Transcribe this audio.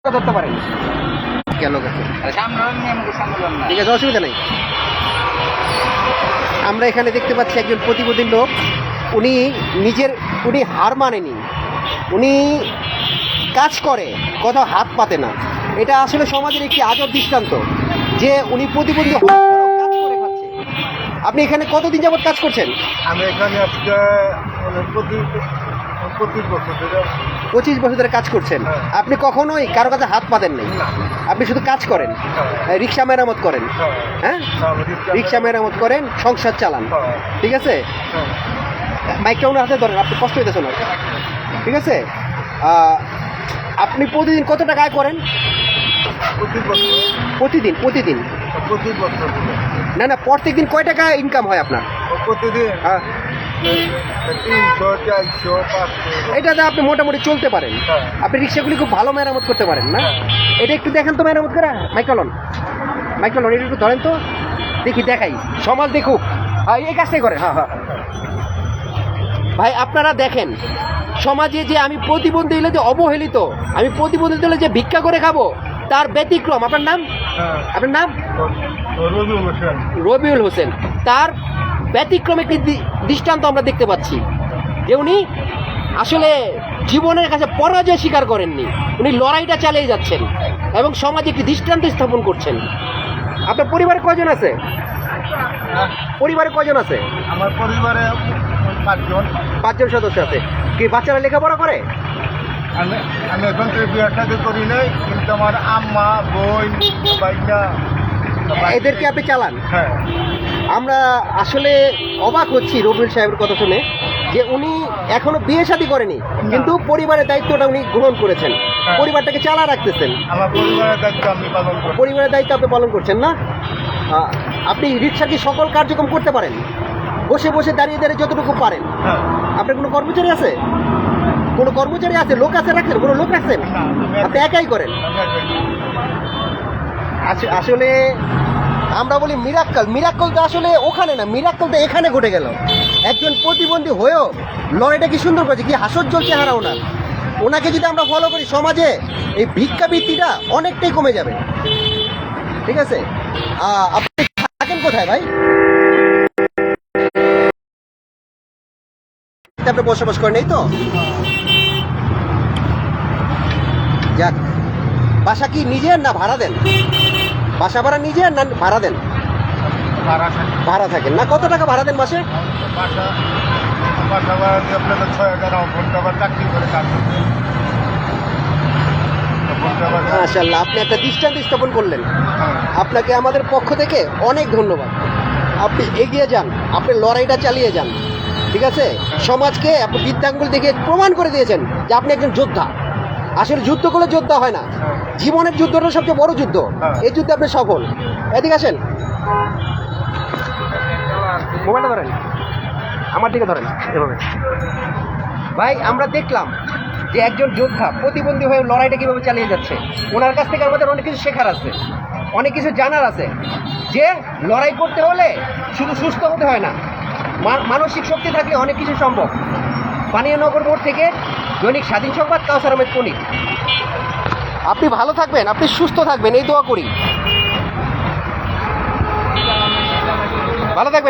ধরতে পারেন কেন ঠিক আছে, অসুবিধা নেই। আমরা এখানে দেখতে পাচ্ছি একজন প্রতিবন্ধী লোক, উনি হার মানেনি, উনি কাজ করে, কোথাও হাত পাতে না। এটা আসলে সমাজের একটি আজব দৃষ্টান্ত যে উনি প্রতিবন্ধী হওয়ার পরেও কাজ করে খাচ্ছে। আপনি এখানে কতদিন যাবত কাজ করছেন? আমি এখানে আজকে 25 বছর ধরে কাজ করছেন। হ্যাঁ। আপনি কখনোই কারো কাছে হাত পাতেন নাই, আপনি শুধু কাজ করেন, হ্যাঁ। রিক্সা মেরামত করেন, হ্যাঁ, রিক্সা মেরামত করেন, সংসার চালান, ঠিক আছে। মাইকটা ওনার হাতে ধরেন, আপনি কষ্ট হইতেছেন না, ঠিক আছে। আপনি প্রতিদিন কত টাকা আয় করেন? প্রতিদিন না না, প্রত্যেক দিন কয় টাকা ইনকাম হয় আপনার? প্রতিদিন হ্যাঁ, 300, 400, 500। এটাতে আপনি মোটামুটি চলতে পারেন। হ্যাঁ। আপনি রিক্সাগুলি খুব ভালো মেরামত করতে পারেন না? এটা একটু দেখেন তো মেরামত করা। মাইকলন এটা একটু ধরেন তো, দেখি, দেখাই, সমাজ দেখুক। এই কাজটাই করেন। হ্যাঁ হ্যাঁ ভাই, আপনারা দেখেন সমাজে যে আমি প্রতিবন্ধী হলে যে অবহেলিত, আমি প্রতিবন্ধী হলে যে ভিক্ষা করে খাবো, তার ব্যতিক্রম। আপনার নাম? আপনার নাম? রবিউল হোসেন। তার ব্যতিক্রম একটি দৃষ্টান্ত আমরা দেখতে পাচ্ছি যে উনি আসলে জীবনের কাছে পরাজয় স্বীকার করেননি, উনি লড়াইটা চালিয়ে যাচ্ছেন এবং সমাজে একটি দৃষ্টান্ত স্থাপন করছেন। আপনার পরিবারে কয়জন আছে? পরিবারে কয়জন আছে? আমার পরিবারে 5 জন সদস্য আছে। কি বাচ্চারা লেখাপড়া করে? আমি এখন তো বিয়ের সাথে করি নাই, কিন্তু আমার আম্মা, বোন, ভাইটা এদেরকে আপনি চালান? হ্যাঁ। আমরা আসলে অবাক হচ্ছি রবিউল সাহেবের কথা শুনে যে উনি এখনো বিয়ে শাদী করেনি, কিন্তু পরিবারের দায়িত্বটা উনি গ্রহণ করেছেন, পরিবারটাকে চালা রাখতেছেন। আমার পরিবারের দায়িত্ব আমি পালন করি। পরিবারের দায়িত্ব আপনি পালন করছেন না? আপনি রিক্সা কি সকল কার্যক্রম করতে পারেন? বসে বসে দাঁড়িয়ে দাঁড়িয়ে যতটুকু পারেন? হ্যাঁ। আপনার কোনো কর্মচারী আছে? কোনো কর্মচারী আছে? লোক আছে রাখছেন? কোনো লোক রাখছেন? আপনি একাই করেন? আসলে আমরা বলি মিরাক্কল তো আসলে ওখানে না, মিরাক্কল তো এখানে ঘটে গেল। একজন প্রতিবন্ধী হয়েও লড়াইটা কি সুন্দর করেছে, কি হাস্যোজ্জ্বল চেহারা ওনার। ওনাকে যদি আমরা ফলো করি, সমাজে এই ভিক্ষাবৃত্তিটা অনেকটাই কমে যাবে, ঠিক আছে। আপনি থাকেন কোথায় ভাই? আপনি বসবাস করেন এই তো? যাক, বাসা কি নিজের না ভাড়া দেন? বাসা ভাড়া নিজের না ভাড়া দেন? ভাড়া থাকেন না। কত টাকা ভাড়া দেন মাসে? মাশাআল্লাহ, আপনি একটা দৃষ্টান্ত স্থাপন করলেন। আপনাকে আমাদের পক্ষ থেকে অনেক ধন্যবাদ। আপনি এগিয়ে যান, আপনি লড়াইটা চালিয়ে যান, ঠিক আছে। সমাজকে আপনি বৃদ্ধাঙ্গুল দেখে প্রমাণ করে দিয়েছেন যে আপনি একজন যোদ্ধা। আসলে যুদ্ধ করলে যোদ্ধা হয় না, জীবনের যুদ্ধটা সবচেয়ে বড় যুদ্ধ। এই যুদ্ধে আপনি সফল। এদিকে আসেন, মোবাইলটা ধরেন, আমার দিকে ধরেন এভাবে। ভাই, আমরা দেখলাম যে একজন যোদ্ধা প্রতিবন্ধী হয়ে লড়াইটা কীভাবে চালিয়ে যাচ্ছে। ওনার কাছ থেকে আমাদের অনেক কিছু শেখার আছে, অনেক কিছু জানার আছে, যে লড়াই করতে হলে শুধু সুস্থ হতে হয় না, মানসিক শক্তি থাকলে অনেক কিছু সম্ভব। পানিয়ানগর মোড় থেকে দৈনিক স্বাধীন সংবাদ, কাউসার আহমেদ পনির। আপনি ভালো থাকবেন, আপনি সুস্থ থাকবেন, এই দোয়া করি। ভালো থাকবেন।